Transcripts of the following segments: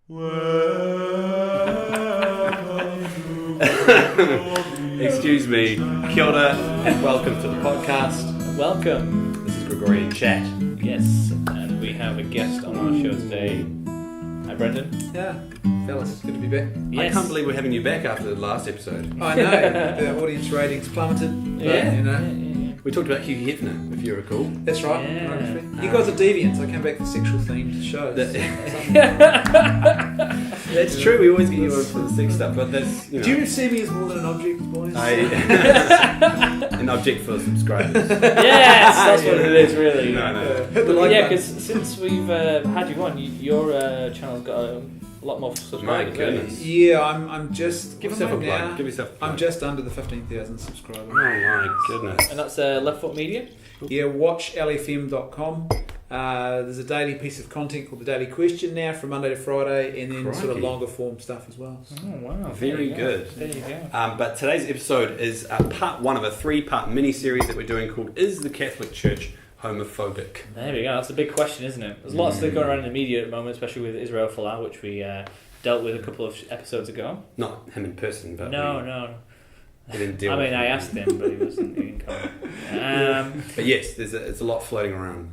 Excuse me. Kia ora and welcome to the podcast. Welcome. This is Gregorian Chat. Yes, and we have a guest on our show today. Hi, Brendan. Yeah, fellas, good to be back. Yes. I can't believe we're having you back after the last episode. I know, the audience ratings plummeted. Yeah. You know. Yeah. We talked about Hugh Hefner, if you recall. That's right. Yeah. Right. You guys are deviants. I came back for sexual themed shows. That's true, we always get you on for the sex stuff, but that's, you know. Do you see me as more than an object, boys? An object for subscribers. Yes, that's what it is, really. No. Hit the like Yeah, button. because since we've had you on, your channel's got a lot more subscribers. My goodness. Yeah, I'm just Give what yourself a am I plug. now? Give yourself a plug. I'm just under the 15,000 subscribers. Oh my goodness. And that's Left Foot Media. Yeah, watch lfm.com. There's a daily piece of content called the Daily Question now from Monday to Friday, and then sort of Crikey. longer form stuff as well. Oh, wow. Very There you go. good. There you go. But today's episode is part one of a 3-part mini-series that we're doing called Is the Catholic Church Homophobic? There we go. That's a big question, isn't it? There's lots going around in the media at the moment, especially with Israel Folau, which we dealt with a couple of episodes ago. Not him in person, but No. we didn't deal I with mean, him. I asked him, but he wasn't in comment. But yes, it's a lot floating around.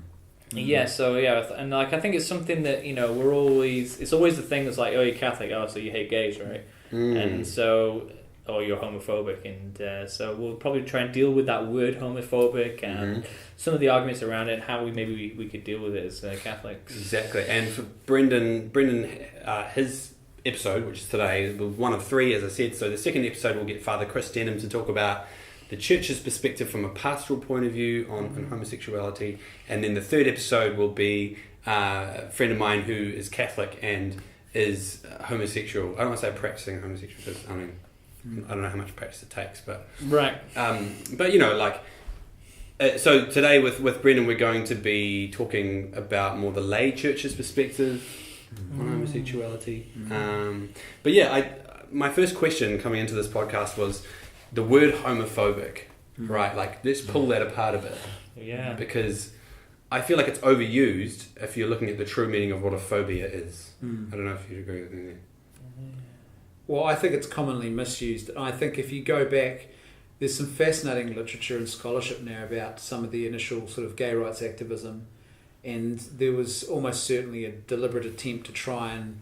Yeah, so and like I think it's something that it's always the thing that's like, oh, you're Catholic, oh, so you hate gays, right? And so, or you're homophobic, and so we'll probably try and deal with that word homophobic and some of the arguments around it, and how we could deal with it as Catholics. Exactly. And for Brendan, his episode, which is today, was one of 3, as I said. So the second episode will get Father Chris Denham to talk about the church's perspective from a pastoral point of view on homosexuality, and then the third episode will be a friend of mine who is Catholic and is homosexual. I don't want to say practicing homosexual because I don't know how much practice it takes, but Right. but so today with Brendan we're going to be talking about more the lay church's perspective on homosexuality. But yeah, my first question coming into this podcast was the word homophobic, right? Like, let's pull that apart a bit. Yeah. Because I feel like it's overused if you're looking at the true meaning of what a phobia is. I don't know if you'd agree with me there. Well, I think it's commonly misused. I think if you go back, there's some fascinating literature and scholarship now about some of the initial sort of gay rights activism, and there was almost certainly a deliberate attempt to try and,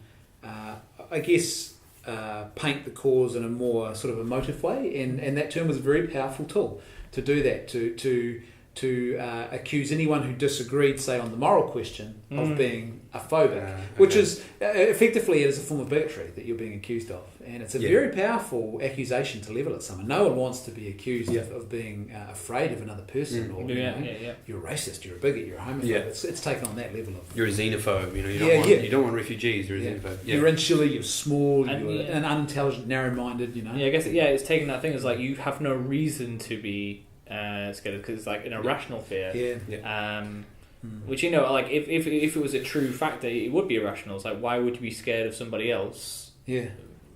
paint the cause in a more sort of emotive way, and that term was a very powerful tool to do that, to accuse anyone who disagreed, say, on the moral question of being a phobic, which is effectively it is a form of bigotry that you're being accused of, and it's a very powerful accusation to level at someone. No one wants to be accused of being afraid of another person, or you're racist, you're a bigot, you're a homophobe. Yeah. It's taken on that level of You're a xenophobe, you don't want refugees, you're a xenophobe. Yeah. You're insular, you're small, And, you're unintelligent, narrow-minded, Yeah, I guess it's taking that thing as like you have no reason to be scared because it's like an irrational fear. Which like if it was a true factor, it would be irrational. It's like, why would you be scared of somebody else?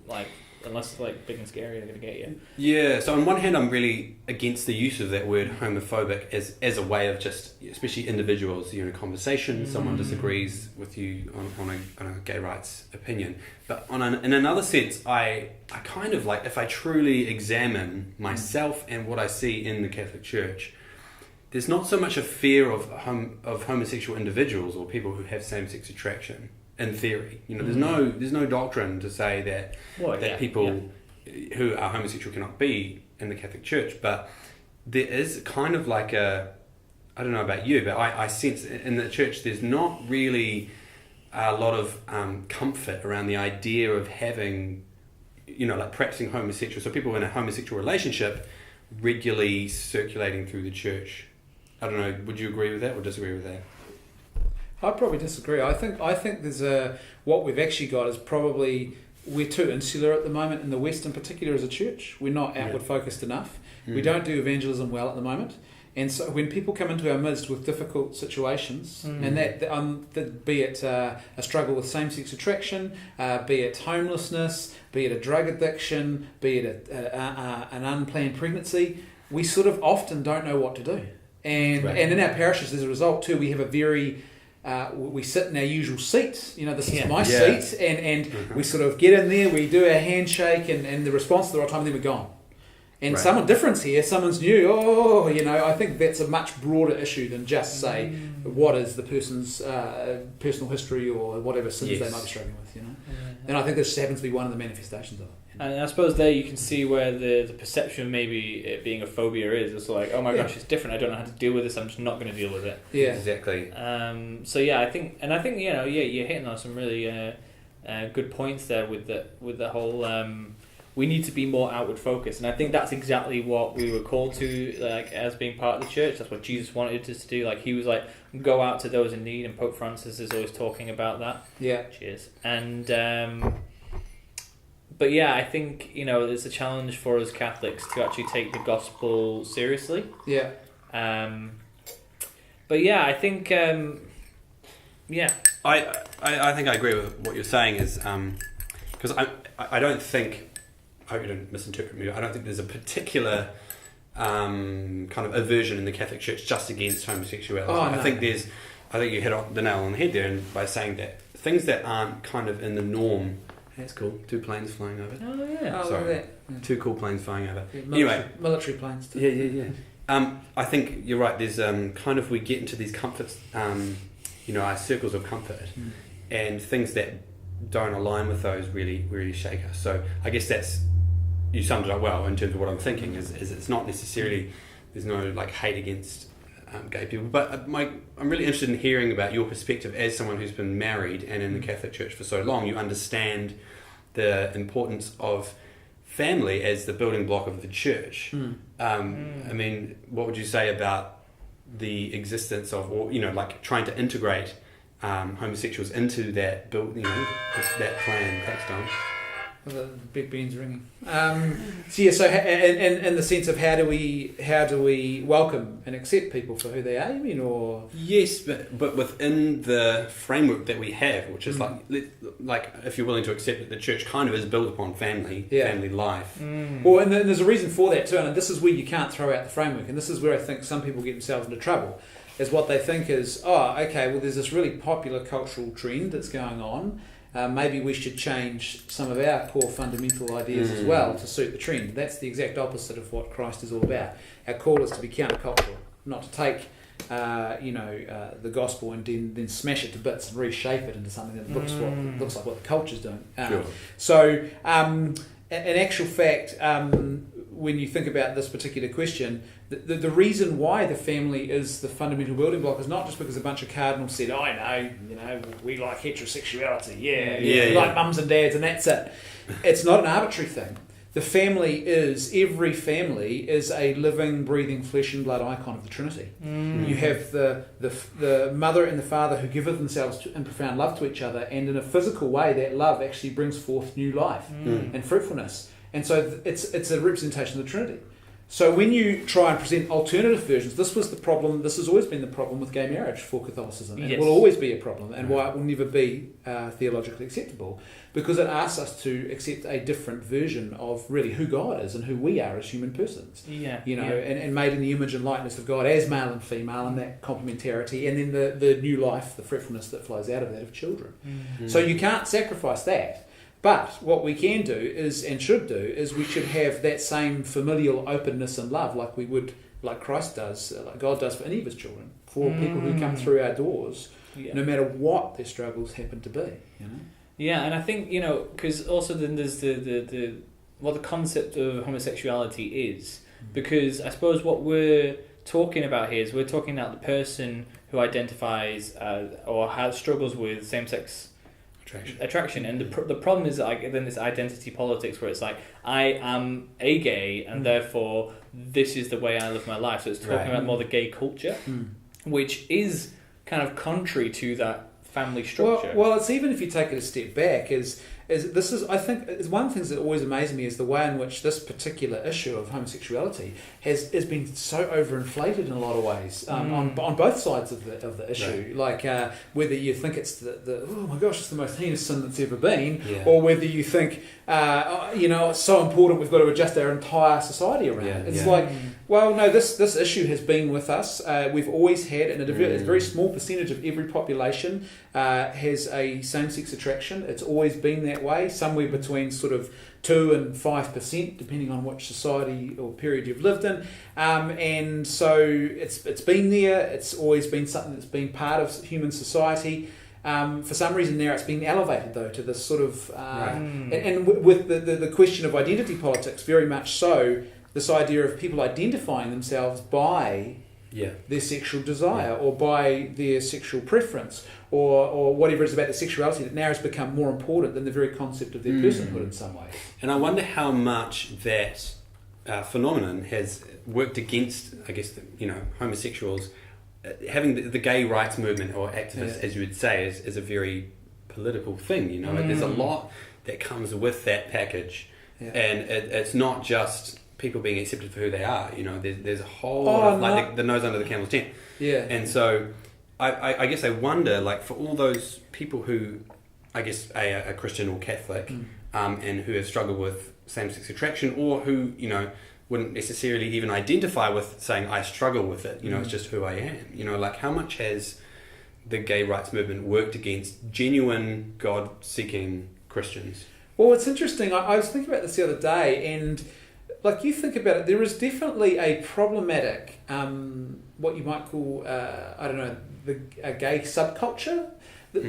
Like, unless it's like big and scary, they're gonna get you. Yeah, so on one hand I'm really against the use of that word homophobic as a way of just, especially individuals, you're in a conversation, someone disagrees with you on a gay rights opinion. But in another sense, I kind of like, if I truly examine myself and what I see in the Catholic Church, there's not so much a fear of homosexual individuals or people who have same-sex attraction. In theory, there's no doctrine to say that people who are homosexual cannot be in the Catholic Church, but there is kind of like I don't know about you, but I sense in the Church there's not really a lot of comfort around the idea of having, like practicing homosexual, so people in a homosexual relationship regularly circulating through the Church. I don't know, would you agree with that or disagree with that? I'd probably disagree. I think there's what we've actually got is probably we're too insular at the moment in the West, in particular as a church. We're not outward focused enough. We don't do evangelism well at the moment, and so when people come into our midst with difficult situations, and that be it a struggle with same-sex attraction, be it homelessness, be it a drug addiction, be it an unplanned pregnancy, we sort of often don't know what to do, and in our parishes as a result too, we have a very we sit in our usual seat. This is my Yeah. seat, and we sort of get in there, we do our handshake, and the response to the right time, and then we're gone. And Right. someone different's here, someone's new. I think that's a much broader issue than just say what is the person's personal history or whatever sins they might be struggling with. And I think this just happens to be one of the manifestations of it. And I suppose there you can see where the perception of maybe it being a phobia is. It's like, oh my gosh, it's different. I don't know how to deal with this. I'm just not going to deal with it. Yeah, exactly. So yeah, I think you're hitting on some really good points there with the whole. We need to be more outward focused, and I think that's exactly what we were called to, like as being part of the church. That's what Jesus wanted us to do. Like he was like, go out to those in need, and Pope Francis is always talking about that. Yeah. Cheers. And but yeah, I think there's a challenge for us Catholics to actually take the gospel seriously. Yeah. But yeah, I think yeah. I think I agree with what you're saying is because I don't think. I hope you don't misinterpret me. I don't think there's a particular kind of aversion in the Catholic Church just against homosexuality. No. I think you hit the nail on the head there, and by saying that things that aren't kind of in the norm. That's cool. 2 planes flying over. Oh yeah. Sorry. Yeah. 2 cool planes flying over. Military planes too. Yeah. I think you're right. There's kind of we get into these comforts, our circles of comfort, and things that don't align with those really, really shake us. So I guess you summed it up well in terms of what I'm thinking. Is it's not necessarily there's no like hate against gay people, but I'm really interested in hearing about your perspective as someone who's been married and in the Catholic Church for so long. You understand the importance of family as the building block of the church. I mean, what would you say about the existence of, or like trying to integrate homosexuals into that that plan? Thanks, Don. The Big Ben's ringing. So in the sense of how do we welcome and accept people for who they are? You mean, or yes, but within the framework that we have, which is like if you're willing to accept that the church kind of is built upon family life. Well, and there's a reason for that too, and this is where you can't throw out the framework, and this is where I think some people get themselves into trouble. Is what they think is, there's this really popular cultural trend that's going on. Maybe we should change some of our core fundamental ideas as well to suit the trend. That's the exact opposite of what Christ is all about. Our call is to be countercultural, not to take the gospel and then smash it to bits and reshape it into something that looks like what the culture's doing. So, in actual fact, when you think about this particular question, the reason why the family is the fundamental building block is not just because a bunch of cardinals said, we like heterosexuality, we like mums and dads, and that's it. It's not an arbitrary thing. Every family is a living, breathing, flesh and blood icon of the Trinity. You have the mother and the father who give of themselves in profound love to each other, and in a physical way that love actually brings forth new life and fruitfulness. And so it's a representation of the Trinity. So when you try and present alternative versions, this was the problem. This has always been the problem with gay marriage for Catholicism, and it will always be a problem, and why it will never be theologically acceptable, because it asks us to accept a different version of really who God is and who we are as human persons. And made in the image and likeness of God as male and female, and that complementarity, and then the new life, the fruitfulness that flows out of that of children. So you can't sacrifice that. But what we can do is, and should do, is we should have that same familial openness and love like Christ does, like God does for any of his children, for people who come through our doors, no matter what their struggles happen to be. Yeah, and I think, because also then there's the what the concept of homosexuality is, because I suppose what we're talking about here is we're talking about the person who identifies or has struggles with same-sex attraction, and the problem is then this identity politics where it's like, I am a gay and therefore this is the way I live my life. So it's talking about more the gay culture, which is kind of contrary to that family structure. Well, it's even if you take it a step back, I think is one of the things that always amazes me is the way in which this particular issue of homosexuality has been so overinflated in a lot of ways on both sides of the issue. Like whether you think it's the oh my gosh, it's the most heinous sin that's ever been, or whether you think it's so important we've got to adjust our entire society around it. It's like Well, no, this issue has been with us. We've always had, and a very small percentage of every population has a same-sex attraction. It's always been that way, somewhere between sort of 2 and 5%, depending on which society or period you've lived in. And so it's been there. It's always been something that's been part of human society. For some reason now it's been elevated, though, to this sort of... and with the question of identity politics, very much so, this idea of people identifying themselves by their sexual desire or by their sexual preference or whatever it is about their sexuality that now has become more important than the very concept of their personhood in some way. And I wonder how much that phenomenon has worked against, I guess, homosexuals. Having the gay rights movement or activists, as you would say, is a very political thing. There's a lot that comes with that package, and it's not just people being accepted for who they are. There's a whole lot of like the nose under the camel's tent. Yeah. And so I guess I wonder, like, for all those people who, I guess, are Christian or Catholic, and who have struggled with same-sex attraction, or who wouldn't necessarily even identify with saying I struggle with it. It's just who I am. Like, how much has the gay rights movement worked against genuine God-seeking Christians? Well, it's interesting. I was thinking about this the other day, and like, you think about it, there is definitely a problematic, what you might call, a gay subculture.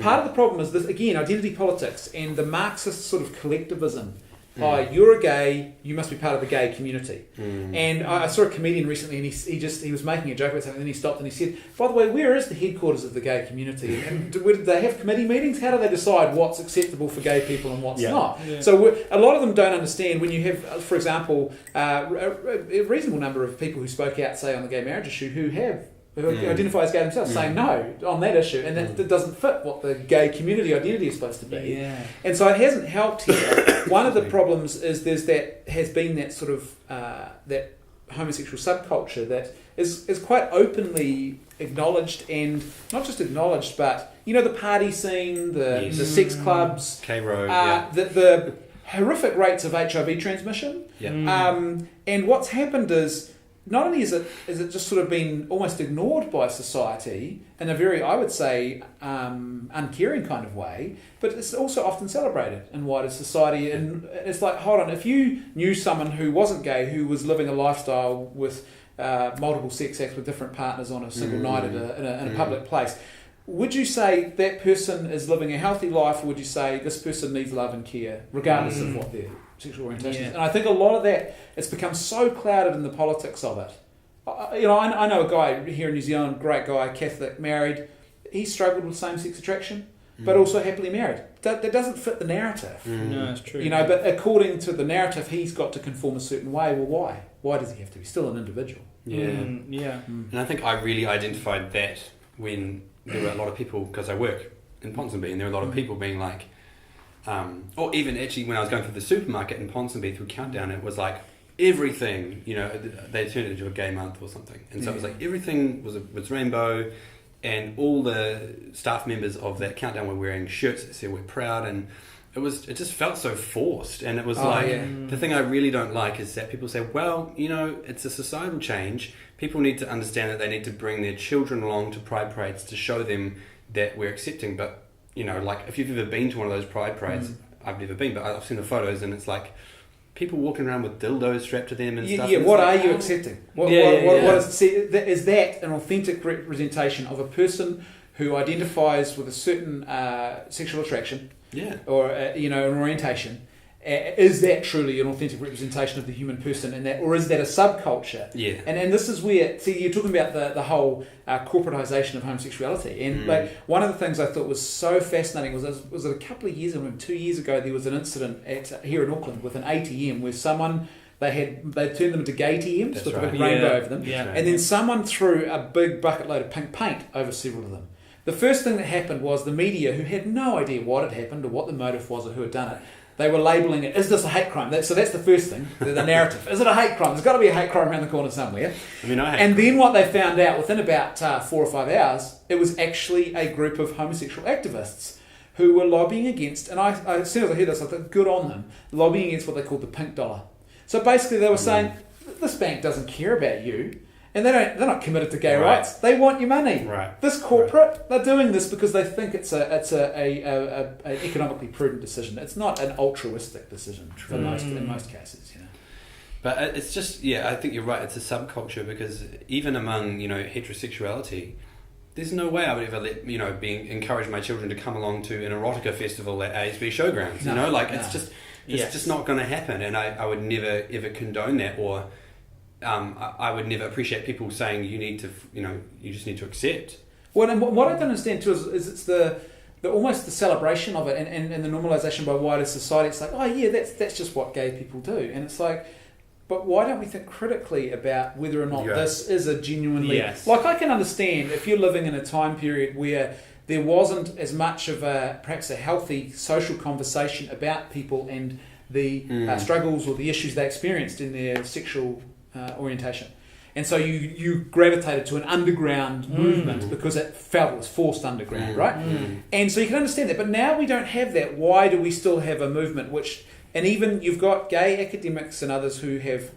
Part of the problem is this, again, identity politics and the Marxist sort of collectivism. You're a gay, you must be part of the gay community. And I saw a comedian recently, and he was making a joke about something, and then he stopped and he said, by the way, where is the headquarters of the gay community? And do they have committee meetings? How do they decide what's acceptable for gay people and what's not? Yeah. So a lot of them don't understand when you have, for example, a reasonable number of people who spoke out, say, on the gay marriage issue, who identify as gay themselves, saying no on that issue, and that doesn't fit what the gay community identity is supposed to be. Yeah. And so it hasn't helped here. One of the problems is has been that sort of that homosexual subculture that is quite openly acknowledged, and not just acknowledged, but the party scene, the sex clubs, K-Road, the horrific rates of HIV transmission. And what's happened is, not only is it just sort of been almost ignored by society in a very, I would say, uncaring kind of way, but it's also often celebrated in wider society. And it's like, hold on, if you knew someone who wasn't gay, who was living a lifestyle with multiple sex acts with different partners on a single night in a public place, would you say that person is living a healthy life, or would you say this person needs love and care, regardless of what their sexual orientation is? And I think a lot of that, it's become so clouded in the politics of it. I know a guy here in New Zealand, great guy, Catholic, married. He struggled with same-sex attraction, but also happily married. That doesn't fit the narrative. No, it's true. But according to the narrative, he's got to conform a certain way. Well, why? Why does he have to? He's still an individual. And I think I really identified that when there were a lot of people, because I work in Ponsonby, and there were a lot of people being like, or even actually when I was going through the supermarket in Ponsonby through Countdown, it was like everything, they turned it into a gay month or something. And so it was like everything was rainbow, and all the staff members of that Countdown were wearing shirts that said we're proud, and it just felt so forced. And it was the thing I really don't like is that people say, well, it's a societal change. People need to understand that they need to bring their children along to pride parades to show them that we're accepting. But, like, if you've ever been to one of those pride parades, I've never been, but I've seen the photos, and it's like people walking around with dildos strapped to them and stuff. Yeah, what are you accepting? What is that an authentic representation of a person who identifies with a certain sexual attraction or, an orientation? Is that truly an authentic representation of the human person, or is that a subculture? Yeah. And this is where, you're talking about the whole corporatization of homosexuality. And like, one of the things I thought was so fascinating was a couple of years ago, 2 years ago, there was an incident here in Auckland with an ATM where someone, they turned them into gay TMs with a big rainbow over them. Yeah. And then someone threw a big bucket load of pink paint over several of them. The first thing that happened was the media, who had no idea what had happened or what the motive was or who had done it, they were labelling it, is this a hate crime? So that's the first thing, the narrative. Is it a hate crime? There's got to be a hate crime around the corner somewhere. And then what they found out within about 4 or 5 hours, it was actually a group of homosexual activists who were lobbying against, and as soon as I heard this, I thought, good on them, lobbying against what they called the pink dollar. So basically they were saying, this bank doesn't care about you. And they're not committed to gay Right. rights. They want your money. Right. This corporate, they're doing this because they think it's an economically prudent decision. It's not an altruistic decision in most cases. You know. But it's just, I think you're right. It's a subculture because even among, heterosexuality, there's no way I would ever let, encourage my children to come along to an erotica festival at ASB Showgrounds. It's just not going to happen. And I would never ever condone that, or I would never appreciate people saying you need to, you just need to accept. Well, and what I don't understand too is it's the almost the celebration of it and the normalisation by wider society. It's like, oh yeah, that's just what gay people do, and it's like, but why don't we think critically about whether or not this is a genuinely... Yes. Like, I can understand if you're living in a time period where there wasn't as much of perhaps a healthy social conversation about people and the struggles or the issues they experienced in their sexual orientation. And so you gravitated to an underground movement because it felt it was forced underground, right? And so you can understand that. But now we don't have that. Why do we still have a movement which... And even you've got gay academics and others who have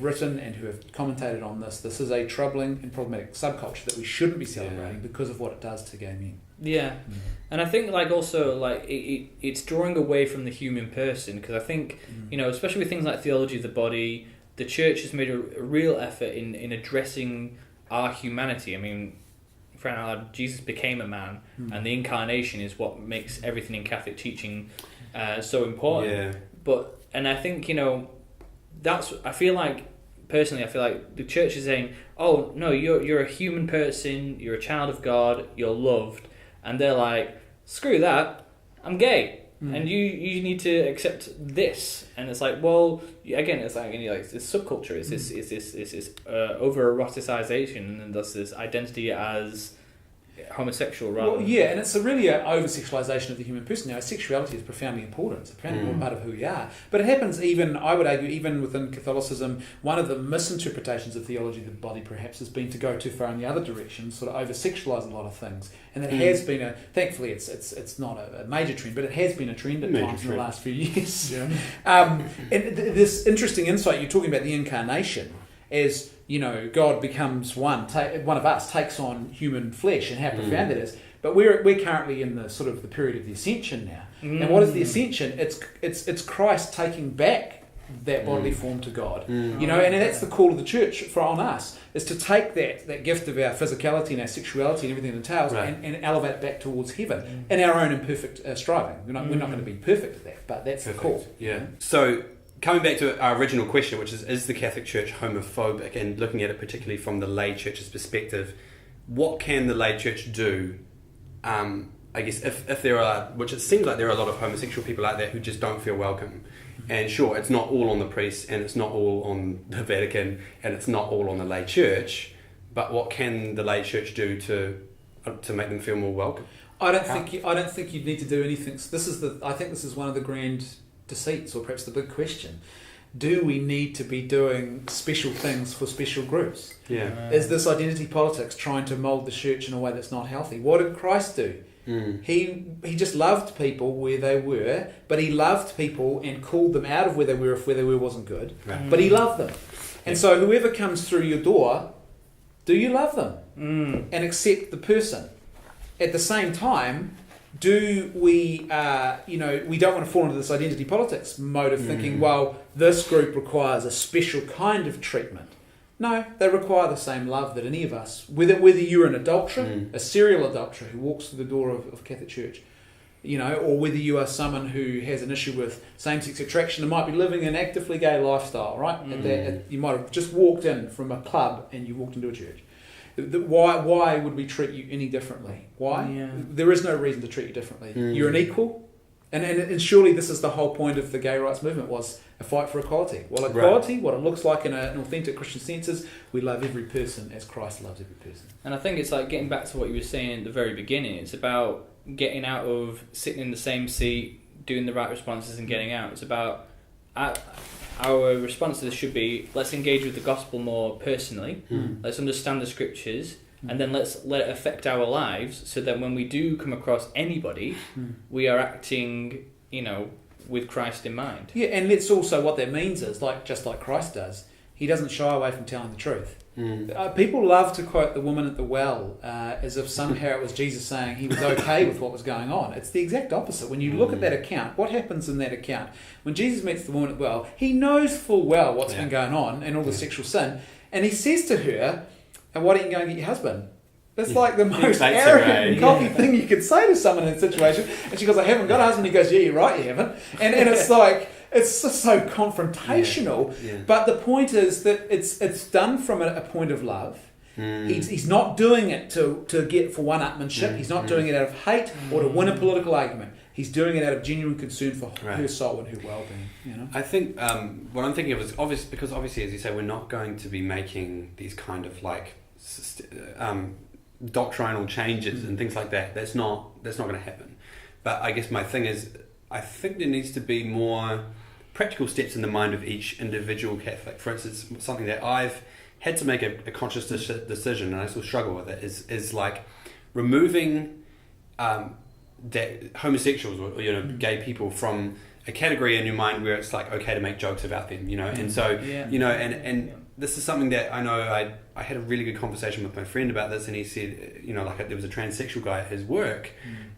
written and who have commentated on this. This is a troubling and problematic subculture that we shouldn't be celebrating because of what it does to gay men. Yeah, and I think it's drawing away from the human person, because I think especially with things like theology of the body, the church has made a real effort in addressing our humanity. I mean, for now, Jesus became a man, and the incarnation is what makes everything in Catholic teaching so important. And I think I feel like the church is saying, oh no, you're a human person, you're a child of God, you're loved, and they're like, screw that, I'm gay, and you need to accept this. And it's like, well, again, it's like this subculture, it's this over eroticization, and thus this identity as homosexual rather. Well, and it's really an over-sexualization of the human person. Sexuality is profoundly important. It's a profoundly important part of who we are. But it happens even, I would argue, even within Catholicism. One of the misinterpretations of theology of the body perhaps has been to go too far in the other direction, sort of over-sexualize a lot of things. And that has been thankfully it's not a major trend, but it has been a trend at times in the last few years. And this interesting insight, you're talking about the incarnation as... God becomes one of us, takes on human flesh, and how profound that is. But we're currently in the sort of the period of the ascension now. And what is the ascension? It's Christ taking back that bodily form to God. And that's the call of the church on us, is to take that gift of our physicality and our sexuality and everything it entails and elevate it back towards heaven in our own imperfect striving. We're not going to be perfect at that, but that's the call. Yeah. So... Coming back to our original question, which is the Catholic Church homophobic, and looking at it particularly from the lay church's perspective, what can the lay church do? I guess if there are, which it seems like there are a lot of homosexual people out there who just don't feel welcome. And sure, it's not all on the priests, and it's not all on the Vatican, and it's not all on the lay church. But what can the lay church do to make them feel more welcome? I don't think you need to do anything. I think this is one of the grand deceits, or perhaps the big question: do we need to be doing special things for special groups? Is this identity politics trying to mould the church in a way that's not healthy? What did Christ do? He just loved people where they were, but he loved people and called them out of where they were if where they were wasn't good. But he loved them, and so whoever comes through your door, do you love them and accept the person? At the same time, do we, we don't want to fall into this identity politics mode of thinking, well, this group requires a special kind of treatment. No, they require the same love that any of us, whether you're an adulterer, a serial adulterer who walks through the door of Catholic Church, or whether you are someone who has an issue with same-sex attraction and might be living an actively gay lifestyle, right? You might have just walked in from a club and you walked into a church. Why would we treat you any differently? Why? There is no reason to treat you differently. You're an equal. And surely this is the whole point of the gay rights movement, was a fight for equality. Well, equality, what it looks like in an authentic Christian sense, is we love every person as Christ loves every person. And I think it's like getting back to what you were saying at the very beginning. It's about getting out of sitting in the same seat, doing the right responses and getting out. It's about... Our response to this should be, let's engage with the gospel more personally, let's understand the scriptures, and then let's let it affect our lives, so that when we do come across anybody, we are acting, with Christ in mind. Yeah, and let's also, what that means is, just like Christ does, he doesn't shy away from telling the truth. People love to quote the woman at the well as if somehow it was Jesus saying he was okay with what was going on. It's the exact opposite. When you look at that account, what happens in that account? When Jesus meets the woman at the well, he knows full well what's been going on and all the sexual sin, and he says to her, "And why don't you go and get your husband?" That's like the most arrogant and cocky thing you could say to someone in a situation. And she goes, "I haven't got a husband." He goes, "Yeah, you're right, you haven't." And it's like, it's just so confrontational. But the point is that it's done from a point of love. He's not doing it to get for one-upmanship. He's not doing it out of hate or to win a political argument. He's doing it out of genuine concern for her soul and her well-being. You know? I think what I'm thinking of is obvious, because obviously, as you say, we're not going to be making these kind of like doctrinal changes and things like that. That's not going to happen. But I guess my thing is, I think there needs to be more practical steps in the mind of each individual Catholic. For instance, something that I've had to make a conscious decision, and I still struggle with it, is like removing that homosexuals or gay people from a category in your mind where it's like okay to make jokes about them, and so and this is something that I know I had a really good conversation with my friend about this, and he said there was a transsexual guy at his work,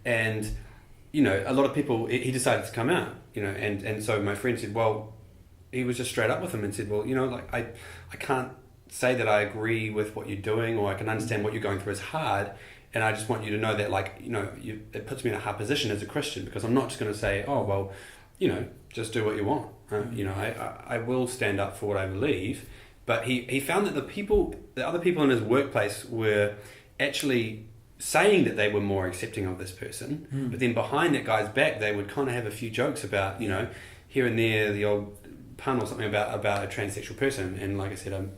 and a lot of people, he decided to come out, and so my friend said, well, he was just straight up with him and said, well, I can't say that I agree with what you're doing, or I can understand what you're going through is hard, and I just want you to know that, it puts me in a hard position as a Christian, because I'm not just going to say, oh, well, just do what you want. I will stand up for what I believe, but he found that the other people in his workplace were actually saying that they were more accepting of this person, but then behind that guy's back they would kind of have a few jokes about here and there, the old pun or something about a transsexual person, and like I said, I'm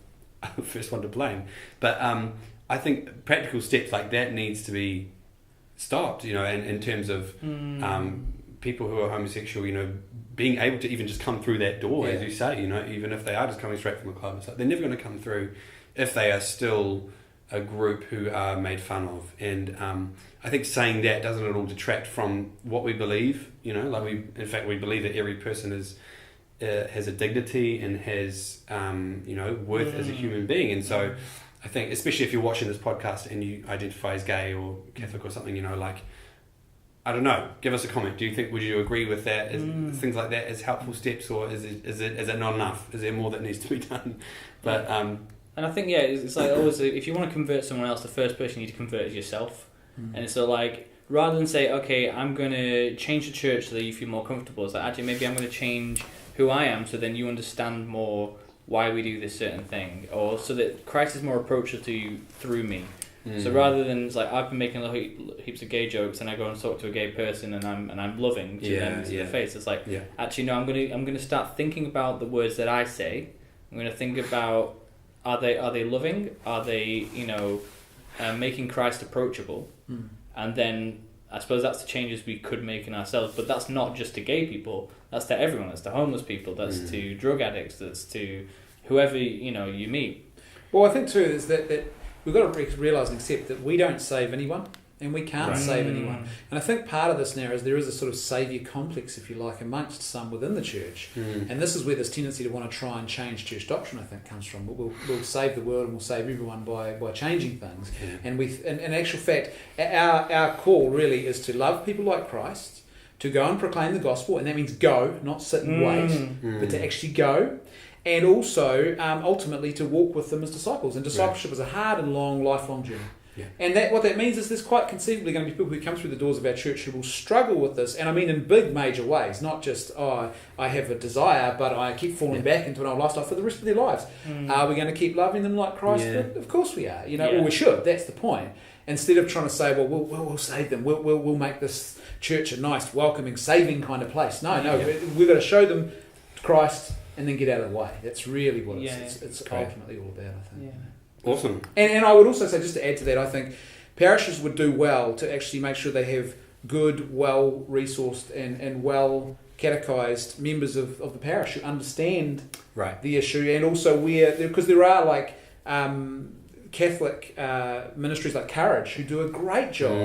the first one to blame, but I think practical steps like that needs to be stopped, in terms of people who are homosexual, being able to even just come through that door, as you say, even if they are just coming straight from a club, it's like they're never going to come through if they are still a group who are made fun of. And I think saying that doesn't at all detract from what we believe. In fact we believe that every person has a dignity and has worth as a human being. And so I think, especially if you're watching this podcast and you identify as gay or Catholic or something, I don't know, give us a comment. Would you agree with that? Things like that as helpful steps, or is it not enough? Is there more that needs to be done? But and I think it's like always, if you want to convert someone else, the first person you need to convert is yourself. And so like, rather than say, okay, I'm going to change the church so that you feel more comfortable, it's like, actually maybe I'm going to change who I am so then you understand more why we do this certain thing, or so that Christ is more approachable to you through me. So rather than it's like I've been making heaps of gay jokes and I go and talk to a gay person and I'm loving to them to their face, it's like actually no, I'm gonna start thinking about the words that I say. I'm gonna think about, are they loving? Are they making Christ approachable? And then I suppose that's the changes we could make in ourselves. But that's not just to gay people. That's to everyone. That's to homeless people. That's to drug addicts. That's to whoever you meet. Well, I think too is that we've got to realise and accept that we don't save anyone, and we can't save anyone. And I think part of this now is there is a sort of saviour complex, if you like, amongst some within the church. And this is where this tendency to want to try and change church doctrine, I think, comes from. We'll save the world and we'll save everyone by changing things. And in actual fact, our call really is to love people like Christ, to go and proclaim the gospel, and that means go, not sit and wait, but to actually go. And also, ultimately, to walk with them as disciples. And discipleship is a hard and long, lifelong journey. And what that means is there's quite conceivably going to be people who come through the doors of our church who will struggle with this, and I mean in big, major ways, not just, I have a desire, but I keep falling back into an old lifestyle for the rest of their lives. Are we going to keep loving them like Christ? Of course we are, or we should. That's the point. Instead of trying to say, well, we'll save them, we'll make this church a nice, welcoming, saving kind of place. No, we've got to show them Christ and then get out of the way. That's really what it's ultimately all about, I think. Awesome. And I would also say, just to add to that, I think parishes would do well to actually make sure they have good, well-resourced and well-catechised members of the parish who understand the issue, and also because there are Catholic ministries like Courage, who do a great job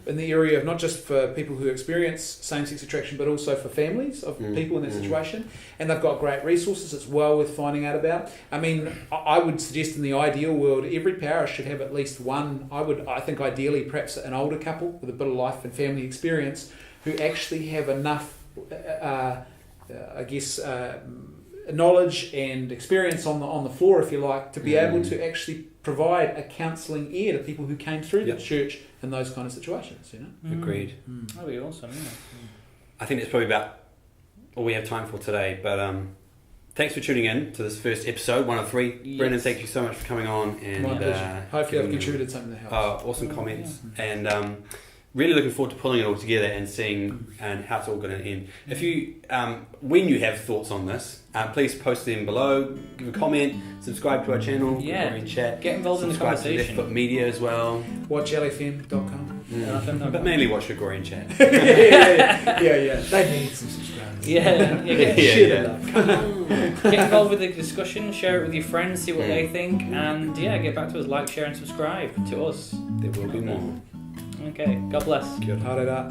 in the area of not just for people who experience same-sex attraction, but also for families of people in that situation. And they've got great resources. It's well worth finding out about. I mean, I would suggest in the ideal world, every parish should have at least one. I think ideally perhaps an older couple with a bit of life and family experience who actually have enough, knowledge and experience on the floor, if you like, to be able to actually provide a counselling ear to people who came through the church in those kind of situations. Agreed. That'd be awesome. Yeah. I think that's probably about all we have time for today. But thanks for tuning in to this first episode, 1 of 3. Yes. Brendan, thank you so much for coming on. And hopefully I've contributed something to help. Awesome comments. And really looking forward to pulling it all together and seeing how it's all going to end. If you, when you have thoughts on this, please post them below, give a comment, subscribe to our channel, Gregorian Chat, get involved in the conversation. Subscribe to Left Foot Media as well. Watch LFM.com. But mainly watch Gregorian Chat. yeah. They need some subscribers. Get involved with the discussion, share it with your friends, see what they think, and get back to us, like, share and subscribe to us. There will be more. Okay, God bless. Kia ora.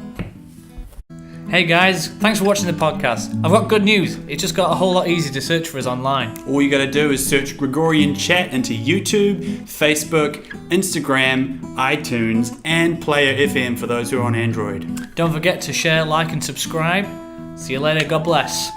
Hey guys, thanks for watching the podcast. I've got good news. It just got a whole lot easier to search for us online. All you got to do is search Gregorian Chat into YouTube, Facebook, Instagram, iTunes, and Player FM for those who are on Android. Don't forget to share, like, and subscribe. See you later. God bless.